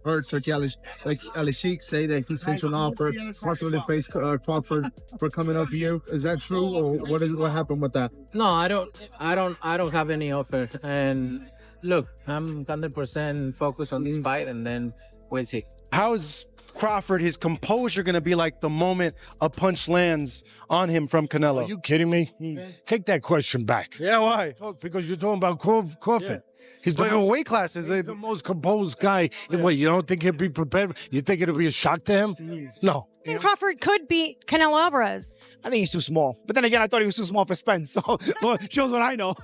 heard Turki Alishik say that he sent you an offer, possibly to face Crawford for coming up here. Is that true, or what happened with that? No, I don't have any offers. And look, I'm 100% focused on this fight, and then we'll see. How is Crawford, his composure, going to be like the moment a punch lands on him from Canelo? Are you kidding me? Take that question back. Yeah, why? Because you're talking about Crawford. Yeah. He's the weight classes. He's the most composed guy. Yeah. What, you don't think he'll be prepared? You think it'll be a shock to him? No. I think Crawford could beat Canelo Alvarez. I think he's too small. But then again, I thought he was too small for Spence. So shows what I know.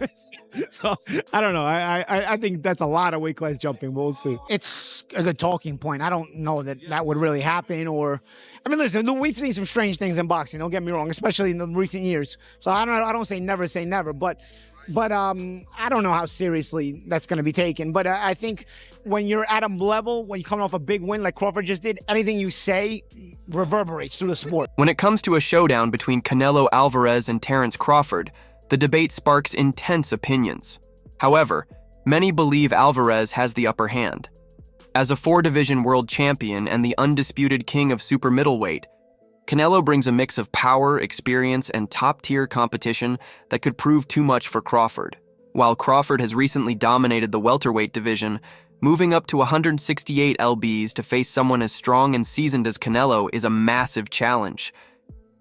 So I don't know. I think that's a lot of weight class jumping. We'll see. It's a good talking point. I don't know that would really happen. I mean, listen, we've seen some strange things in boxing. Don't get me wrong, especially in the recent years. So I don't say never, but I don't know how seriously that's going to be taken. But I think when you're at a level, when you come off a big win like Crawford just did, anything you say reverberates through the sport. When it comes to a showdown between Canelo Alvarez and Terence Crawford, the debate sparks intense opinions. However, many believe Alvarez has the upper hand. As a 4-division world champion and the undisputed king of super middleweight, Canelo brings a mix of power, experience, and top-tier competition that could prove too much for Crawford. While Crawford has recently dominated the welterweight division, moving up to 168 lbs to face someone as strong and seasoned as Canelo is a massive challenge.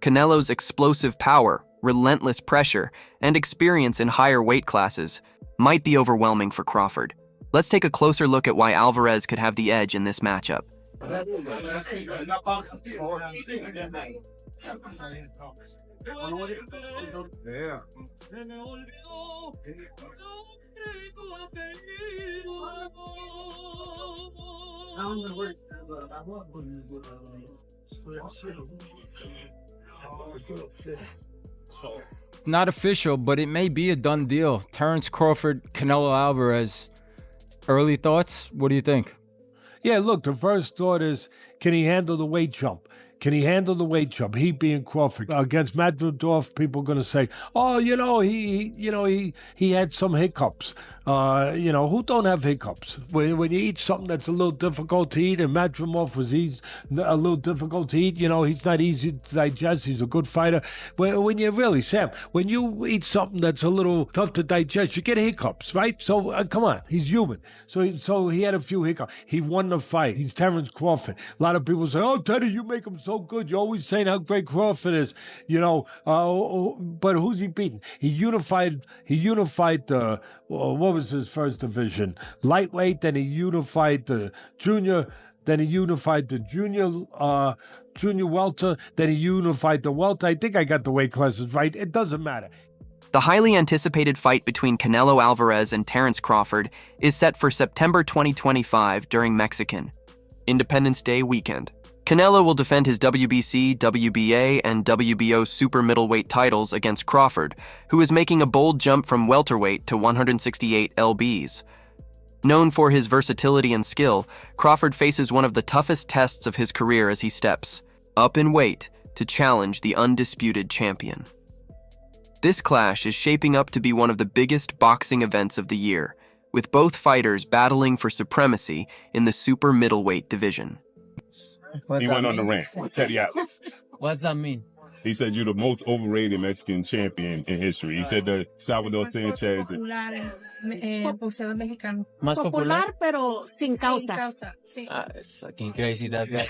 Canelo's explosive power, relentless pressure, and experience in higher weight classes might be overwhelming for Crawford. Let's take a closer look at why Alvarez could have the edge in this matchup. Not official, but it may be a done deal. Terence Crawford, Canelo Alvarez. Early thoughts? What do you think? Yeah, look, the first thought is, can he handle the weight jump? Can he handle the weight jump? He being Crawford against Madridov, people are going to say, "Oh, he had some hiccups." Who don't have hiccups? When you eat something that's a little difficult to eat, and Madrimov was a little difficult to eat. He's not easy to digest. He's a good fighter. When you eat something that's a little tough to digest, you get hiccups, right? So come on, he's human. So he had a few hiccups. He won the fight. He's Terence Crawford. A lot of people say, "Oh, Teddy, you make him so good. You're always saying how great Crawford is." But who's he beating? He unified the. What was his first division? Lightweight, then he unified the junior, then he unified the junior welter, then he unified the welter. I think I got the weight classes right. It doesn't matter. The highly anticipated fight between Canelo Alvarez and Terence Crawford is set for September 2025 during Mexican Independence Day weekend. Canelo will defend his WBC, WBA, and WBO super middleweight titles against Crawford, who is making a bold jump from welterweight to 168 lbs. Known for his versatility and skill, Crawford faces one of the toughest tests of his career as he steps up in weight to challenge the undisputed champion. This clash is shaping up to be one of the biggest boxing events of the year, with both fighters battling for supremacy in the super middleweight division. He went on the rant. Teddy Atlas. What's that mean? He said you're the most overrated Mexican champion in history. He said that Salvador Sanchez. Boxeador mexicano. Más popular, pero sin causa. Sí. It's fucking crazy, that guy.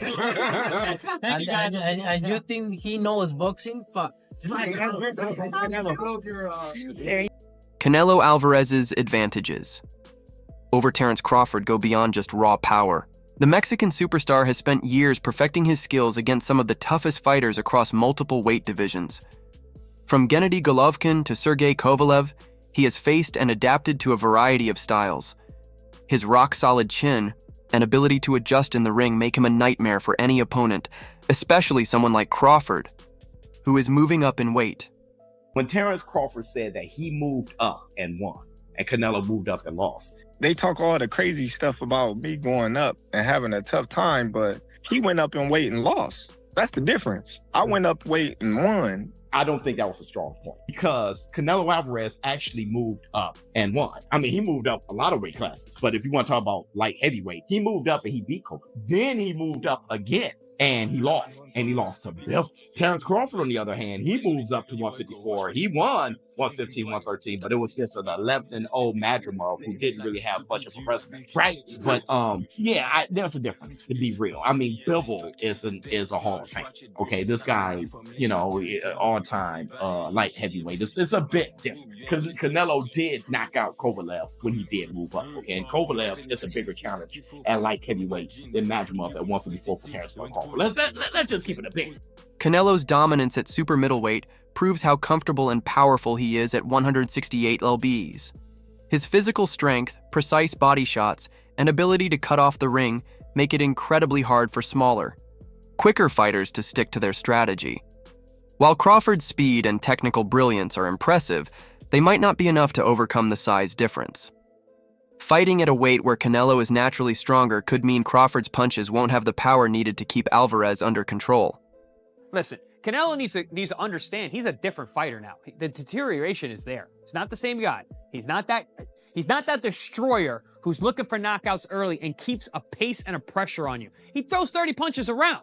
and you think he knows boxing? Fuck. Canelo Alvarez's advantages over Terence Crawford go beyond just raw power. The Mexican superstar has spent years perfecting his skills against some of the toughest fighters across multiple weight divisions. From Gennady Golovkin to Sergey Kovalev, he has faced and adapted to a variety of styles. His rock-solid chin and ability to adjust in the ring make him a nightmare for any opponent, especially someone like Crawford, who is moving up in weight. When Terence Crawford said that he moved up and won, and Canelo moved up and lost. They talk all the crazy stuff about me going up and having a tough time, but he went up in weight and lost. That's the difference. I went up weight and won. I don't think that was a strong point because Canelo Alvarez actually moved up and won. I mean, he moved up a lot of weight classes, but if you want to talk about light heavyweight, he moved up and he beat Kobe. Then he moved up again and he lost to Bill. Terence Crawford, on the other hand, he moves up to 154. He won 115, 113, but it was just an 11-0 Madrimov who didn't really have much of a resume, right? But there's a difference, to be real. I mean, Bivol is a Hall of Fame. Okay, this guy, all-time light heavyweight. It's a bit different. Canelo did knock out Kovalev when he did move up. Okay, and Kovalev is a bigger challenge at light heavyweight than Madrimov at 154 for Terence Crawford. Let's just keep it a bit. Canelo's dominance at super middleweight proves how comfortable and powerful he is at 168 lbs. His physical strength, precise body shots, and ability to cut off the ring make it incredibly hard for smaller, quicker fighters to stick to their strategy. While Crawford's speed and technical brilliance are impressive, they might not be enough to overcome the size difference. Fighting at a weight where Canelo is naturally stronger could mean Crawford's punches won't have the power needed to keep Alvarez under control. Listen, Canelo needs to understand he's a different fighter now. The deterioration is there. He's not the same guy. He's not that destroyer who's looking for knockouts early and keeps a pace and a pressure on you. He throws 30 punches around.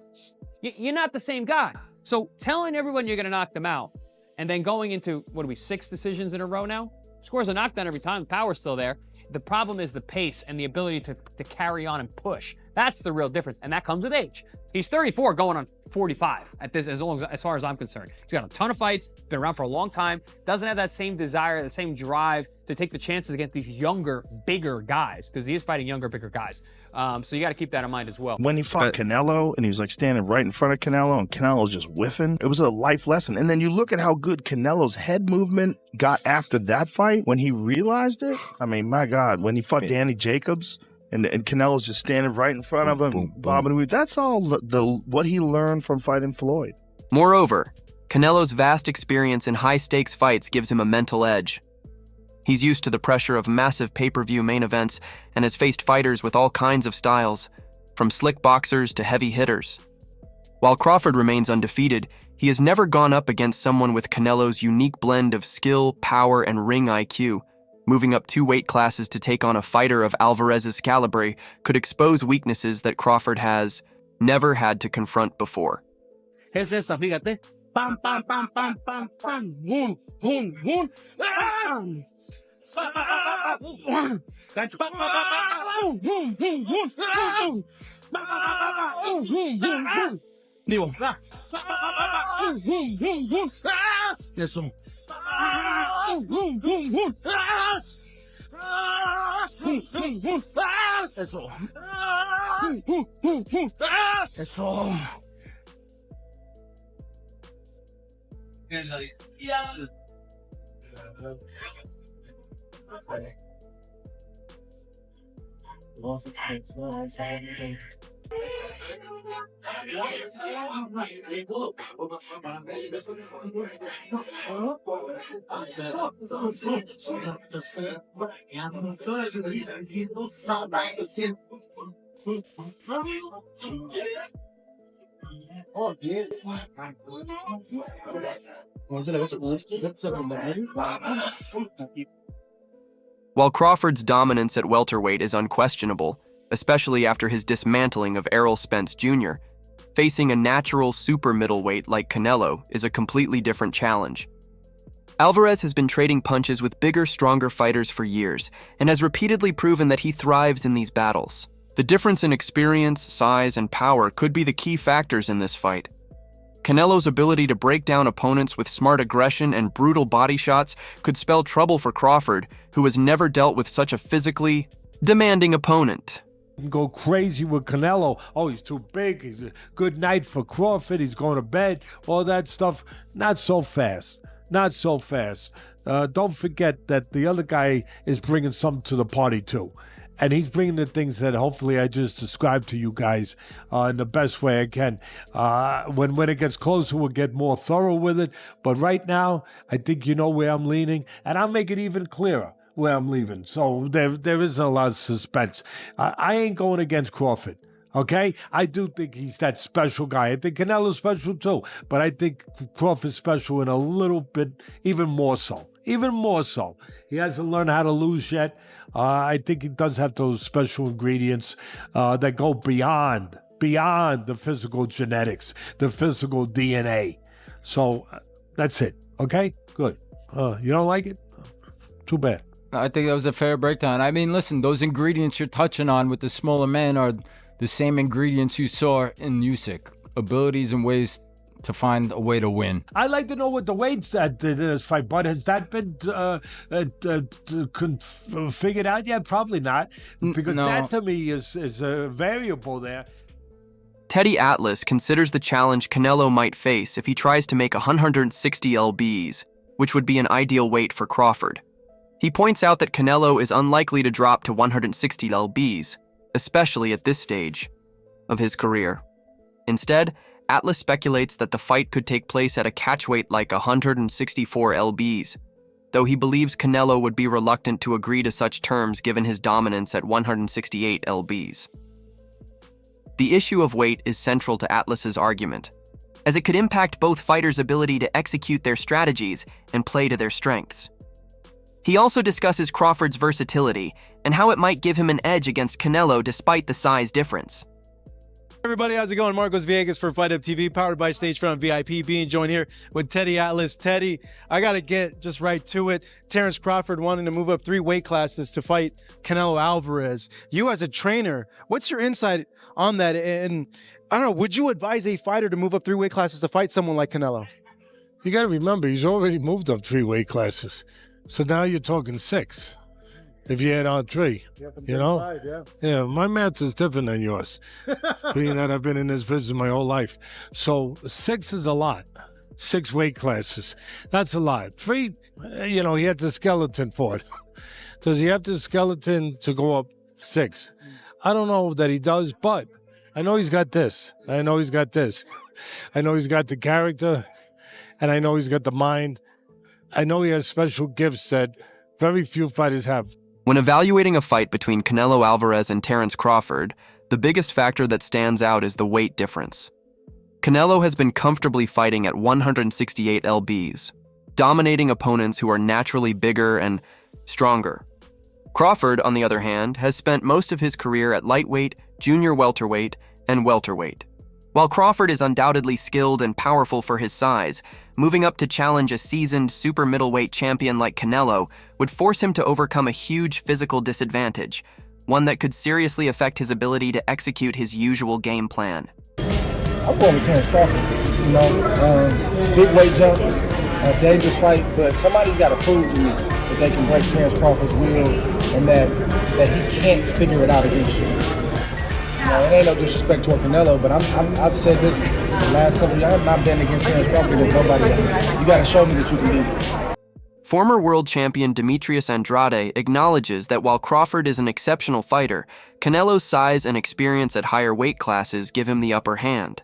You're not the same guy. So telling everyone you're going to knock them out and then going into, 6 decisions in a row now? Scores a knockdown every time. The power's still there. The problem is the pace and the ability to carry on and push. That's the real difference, and that comes with age. He's 34 going on 45 at this, as far as I'm concerned. He's got a ton of fights, been around for a long time, doesn't have that same desire, the same drive to take the chances against these younger, bigger guys, because he is fighting younger, bigger guys. So you got to keep that in mind as well. When he fought Canelo and he was like standing right in front of Canelo and Canelo's just whiffing, it was a life lesson. And then you look at how good Canelo's head movement got after that fight when he realized it. I mean, my God, when he fought Danny Jacobs and Canelo's just standing right in front of him, bobbing and weaving. That's all what he learned from fighting Floyd. Moreover, Canelo's vast experience in high-stakes fights gives him a mental edge. He's used to the pressure of massive pay-per-view main events and has faced fighters with all kinds of styles, from slick boxers to heavy hitters. While Crawford remains undefeated, he has never gone up against someone with Canelo's unique blend of skill, power, and ring IQ. Moving up 2 weight classes to take on a fighter of Alvarez's caliber could expose weaknesses that Crawford has never had to confront before. Es esta, fíjate. Pam, pam, pam, pam, pam, pam. Boom, boom, boom. Digo. Eso. Eso. While Crawford's dominance at welterweight is unquestionable, especially after his dismantling of Errol Spence Jr., facing a natural super middleweight like Canelo is a completely different challenge. Alvarez has been trading punches with bigger, stronger fighters for years and has repeatedly proven that he thrives in these battles. The difference in experience, size, and power could be the key factors in this fight. Canelo's ability to break down opponents with smart aggression and brutal body shots could spell trouble for Crawford, who has never dealt with such a physically demanding opponent. Go crazy with Canelo. Oh, he's too big. He's a good night for Crawford. He's going to bed. All that stuff. Not so fast. Not so fast. Don't forget that the other guy is bringing something to the party too. And he's bringing the things that hopefully I just described to you guys in the best way I can. When it gets closer, we'll get more thorough with it. But right now, I think you know where I'm leaning. And I'll make it even clearer where I'm leaving. So there isn't a lot of suspense. I ain't going against Crawford. Okay? I do think he's that special guy. I think Canelo's special too, but I think Crawford's special in a little bit, even more so. Even more so. He hasn't learned how to lose yet. I think he does have those special ingredients that go beyond the physical genetics, the physical DNA. So that's it. Okay? Good. You don't like it? Too bad. I think that was a fair breakdown. I mean, listen, those ingredients you're touching on with the smaller man are the same ingredients you saw in Usyk. Abilities and ways to find a way to win. I'd like to know what the weights that did in this fight, but has that been figured out yet? Probably not, because No. that to me is a variable there. Teddy Atlas considers the challenge Canelo might face if he tries to make 160 lbs, which would be an ideal weight for Crawford. He points out that Canelo is unlikely to drop to 160 lbs, especially at this stage of his career. Instead, Atlas speculates that the fight could take place at a catchweight like 164 lbs, though he believes Canelo would be reluctant to agree to such terms given his dominance at 168 lbs. The issue of weight is central to Atlas's argument, as it could impact both fighters' ability to execute their strategies and play to their strengths. He also discusses Crawford's versatility and how it might give him an edge against Canelo despite the size difference. Everybody, how's it going? Marcos Villegas for Fight Up TV, powered by Stagefront VIP, being joined here with Teddy Atlas. Teddy, I got to get just right to it. Terence Crawford wanting to move up 3 weight classes to fight Canelo Alvarez. You as a trainer, what's your insight on that? And I don't know, would you advise a fighter to move up 3 weight classes to fight someone like Canelo? You got to remember, he's already moved up 3 weight classes. So now you're talking 6. If you add on 3, you know? 5, Yeah, my math is different than yours, being that I've been in this business my whole life. So 6 is a lot. 6 weight classes. That's a lot. 3, you know, he had the skeleton for it. Does he have the skeleton to go up 6? I don't know that he does, but I know he's got this. I know he's got this. I know he's got the character, and I know he's got the mind. I know he has special gifts that very few fighters have. When evaluating a fight between Canelo Alvarez and Terence Crawford, the biggest factor that stands out is the weight difference. Canelo has been comfortably fighting at 168 lbs, dominating opponents who are naturally bigger and stronger. Crawford, on the other hand, has spent most of his career at lightweight, junior welterweight, and welterweight. While Crawford is undoubtedly skilled and powerful for his size, moving up to challenge a seasoned super middleweight champion like Canelo would force him to overcome a huge physical disadvantage, one that could seriously affect his ability to execute his usual game plan. I'm going with Terence Crawford. You know, big weight jump, a dangerous fight, but somebody's got to prove to me that they can break Terence Crawford's will and that he can't figure it out against you. You know, it ain't no disrespect toward Canelo, but I've said this the last couple of years. I'm not betting against Terence Crawford against nobody else. You got to show me that you can beat him. Former world champion Demetrius Andrade acknowledges that while Crawford is an exceptional fighter, Canelo's size and experience at higher weight classes give him the upper hand.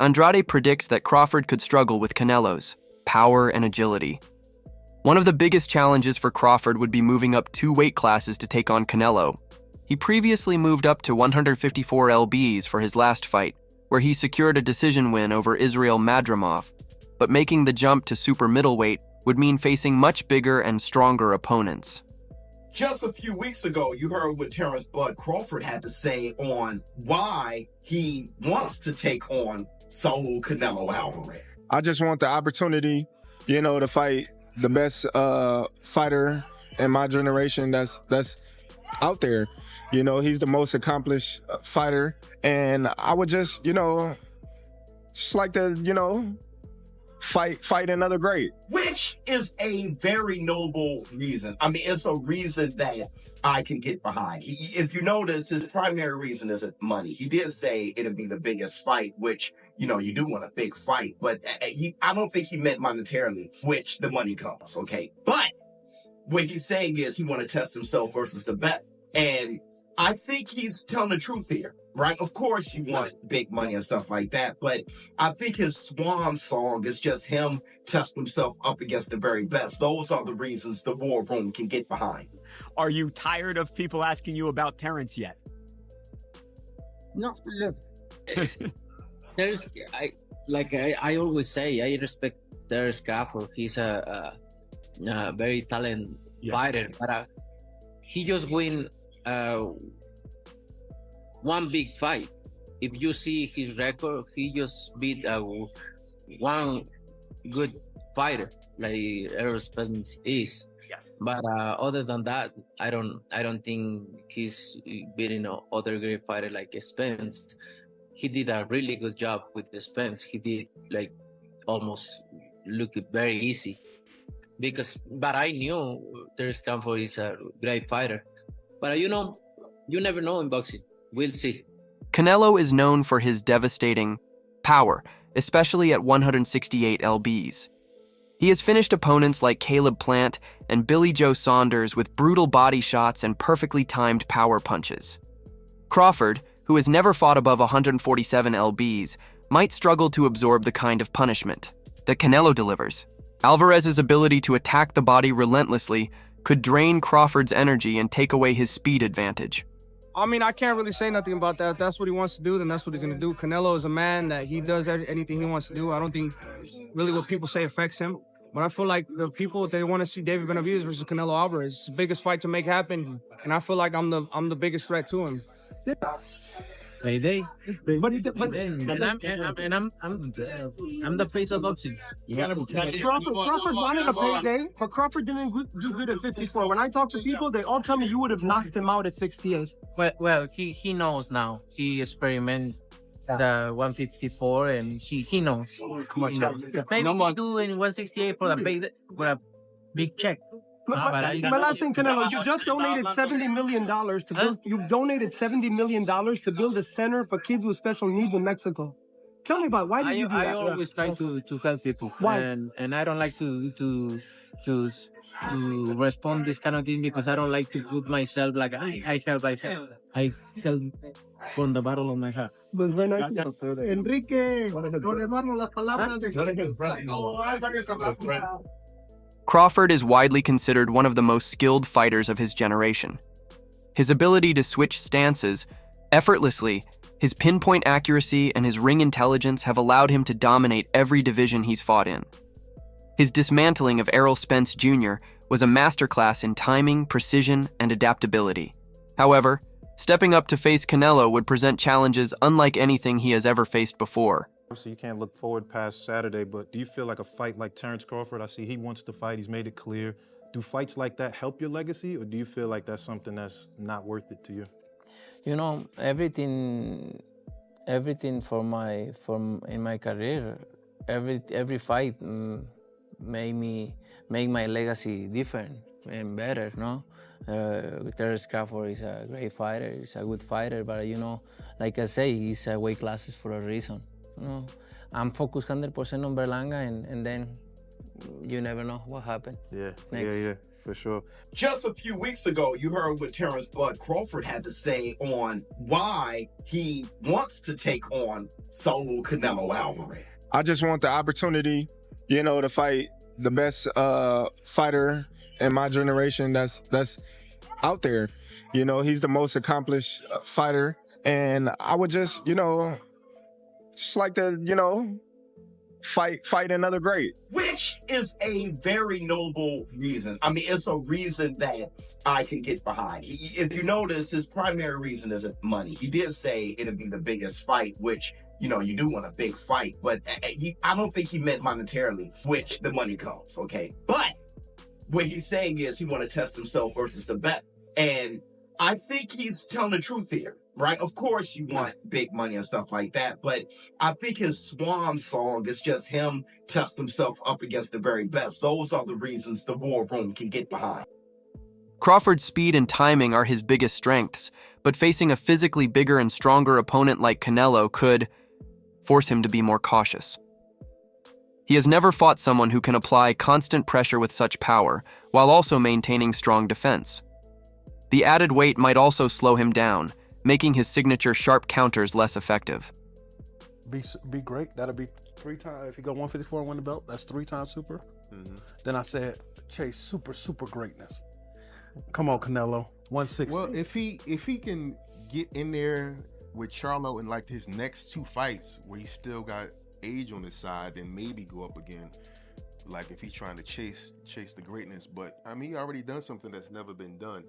Andrade predicts that Crawford could struggle with Canelo's power and agility. One of the biggest challenges for Crawford would be moving up 2 weight classes to take on Canelo. He previously moved up to 154 lbs for his last fight, where he secured a decision win over Israel Madrimov, but making the jump to super middleweight would mean facing much bigger and stronger opponents. Just a few weeks ago, you heard what Terence Bud Crawford had to say on why he wants to take on Saul Canelo Alvarez. I just want the opportunity, you know, to fight the best fighter in my generation that's out there. You know, he's the most accomplished fighter, and I would just, you know, just like to, you know, fight another great. Which is a very noble reason. I mean, it's a reason that I can get behind. If you notice, his primary reason isn't money. He did say it'd be the biggest fight, which, you know, you do want a big fight, but I don't think he meant monetarily, which the money comes, okay? But what he's saying is he want to test himself versus the best. And I think he's telling the truth here, right? Of course you want big money and stuff like that, but I think his swan song is just him testing himself up against the very best. Those are the reasons the war room can get behind. Are you tired of people asking you about Terence yet? No, look, there's I always say, I respect Terence Crawford. He's a very talented fighter, but he just win one big fight. If you see his record, he just beat one good fighter like Errol Spence is. But other than that, I don't think he's beating other great fighter like Spence. He did a really good job with the Spence. He did like almost look very easy but I knew Terence Crawford is a great fighter. But you never know in boxing. We'll see. Canelo is known for his devastating power, especially at 168 lbs. He has finished opponents like Caleb Plant and Billy Joe Saunders with brutal body shots and perfectly timed power punches. Crawford, who has never fought above 147 lbs, might struggle to absorb the kind of punishment that Canelo delivers. Alvarez's ability to attack the body relentlessly could drain Crawford's energy and take away his speed advantage. I mean, I can't really say nothing about that. If that's what he wants to do, then that's what he's going to do. Canelo is a man that he does anything he wants to do. I don't think really what people say affects him. But I feel like the people, they want to see David Benavidez versus Canelo Alvarez. It's the biggest fight to make happen, and I feel like I'm the biggest threat to him. Payday. But I'm the face of boxing. Crawford wanted a payday, but Crawford didn't do good at 54. When I talk to people, they all tell me you would have knocked him out at 68. Well, he knows now. He experiment the 154, and he knows. Maybe he do in 168 for a big check. My last thing, Canelo, you just donated $70 million to build. You donated $70 million to build a center for kids with special needs in Mexico. Tell me about why did you do that? I always try to help people. Why? And I don't like to respond this kind of thing because I don't like to put myself like I help from the bottom of my heart. Was very nice. Enrique, Crawford is widely considered one of the most skilled fighters of his generation. His ability to switch stances effortlessly, his pinpoint accuracy, and his ring intelligence have allowed him to dominate every division he's fought in. His dismantling of Errol Spence Jr. was a masterclass in timing, precision, and adaptability. However, stepping up to face Canelo would present challenges unlike anything he has ever faced before. So you can't look forward past Saturday, but do you feel like a fight like Terence Crawford? I see he wants to fight, he's made it clear. Do fights like that help your legacy, or do you feel like that's something that's not worth it to you? You know, everything in my career, every fight make my legacy different and better, no? Terence Crawford is a great fighter, he's a good fighter, but like I say, he's a weight classes for a reason. I'm focused 100% on Berlanga, and then you never know what happened. Yeah, next. yeah, for sure. Just a few weeks ago, you heard what Terence Bud Crawford had to say on why he wants to take on Saul Canelo Alvarez. I just want the opportunity, to fight the best fighter in my generation that's out there. He's the most accomplished fighter, and I would just like to, fight another great. Which is a very noble reason. I mean, it's a reason that I can get behind. If you notice, his primary reason isn't money. He did say it'd be the biggest fight, which, you do want a big fight, but I don't think he meant monetarily, which the money comes, okay? But what he's saying is he want to test himself versus the best. And I think he's telling the truth here. Right? Of course you want big money and stuff like that, but I think his swan song is just him test himself up against the very best. Those are the reasons the war room can get behind. Crawford's speed and timing are his biggest strengths, but facing a physically bigger and stronger opponent like Canelo could force him to be more cautious. He has never fought someone who can apply constant pressure with such power, while also maintaining strong defense. The added weight might also slow him down, making his signature sharp counters less effective. Be great. That'll be 3 times. If you go 154 and win the belt, that's 3 times super. Then I said, chase super greatness. Come on, Canelo. 160. Well, if he can get in there with Charlo in like his next 2 fights where he still got age on his side, then maybe go up again. Like if he's trying to chase the greatness. But I mean, he already done something that's never been done.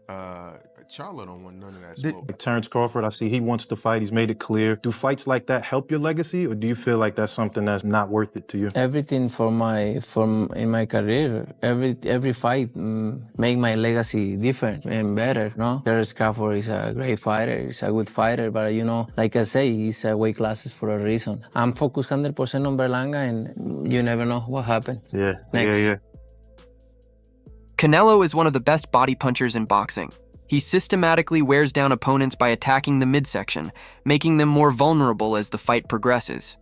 Charlo don't want none of that smoke. Terence Crawford, I see he wants to fight. He's made it clear. Do fights like that help your legacy, or do you feel like that's something that's not worth it to you? Everything in my career, every fight make my legacy different and better, no? Terence Crawford is a great fighter, he's a good fighter, but you know, like I say, he's weight classes for a reason. I'm focused 100% on Berlanga, and you never know what happens. Yeah, Next. yeah. Canelo is one of the best body punchers in boxing. He systematically wears down opponents by attacking the midsection, making them more vulnerable as the fight progresses.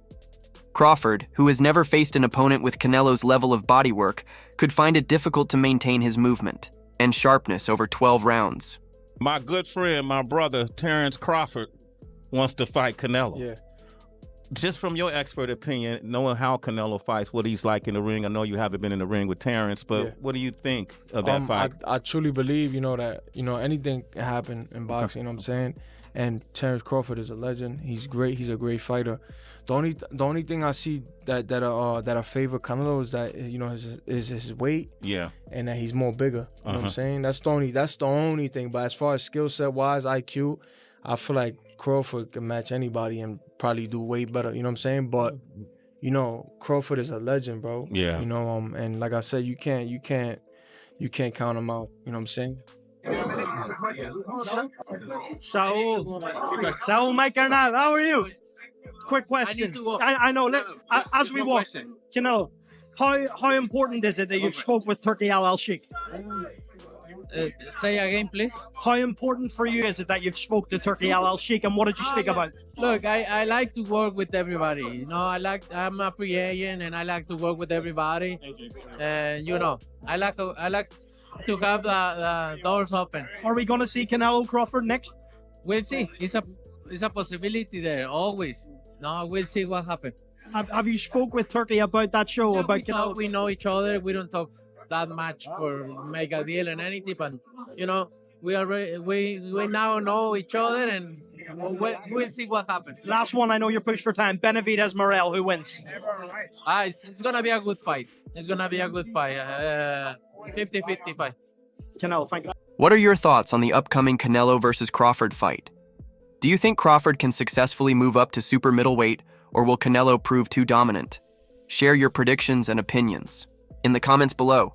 Crawford, who has never faced an opponent with Canelo's level of bodywork, could find it difficult to maintain his movement and sharpness over 12 rounds. My good friend, my brother, Terence Crawford, wants to fight Canelo. Yeah. Just from your expert opinion, knowing how Canelo fights, what he's like in the ring, I know you haven't been in the ring with Terence, but what do you think of that fight? I truly believe, that, anything can happen in boxing, you know what I'm saying? And Terence Crawford is a legend. He's great. He's a great fighter. The only thing I see that I favor Canelo is that, is his weight. Yeah. And that he's more bigger. You know what I'm saying? That's the only thing. But as far as skill set wise, IQ, I feel like Crawford can match anybody and probably do way better, you know what I'm saying? But, Crawford is a legend, bro. Yeah. And like I said, you can't count him out, you know what I'm saying? Saul, my carnal, how are you? Quick question. I know. As we walk, how important is it that you've spoke with Turki Al-Sheikh? Say again, please. How important for you is it that you've spoke to Turki Al-Sheikh, and what did you speak about? Look, I like to work with everybody. I'm a free agent, and I like to work with everybody. And I like to have the doors open. Are we gonna see Canelo Crawford next? We'll see. It's a possibility there always. No, we'll see what happens. Have you spoke with Turki about that show? Yeah, about Canelo? We know each other. We don't talk that much for make a deal and anything, but we now know each other, and we'll see what happens. Last one, I know you're pushed for time. Benavidez Morel, who wins? It's gonna be a good fight. It's gonna be a good fight. 50-50 fight. Canelo, thank you. What are your thoughts on the upcoming Canelo versus Crawford fight? Do you think Crawford can successfully move up to super middleweight, or will Canelo prove too dominant? Share your predictions and opinions in the comments below.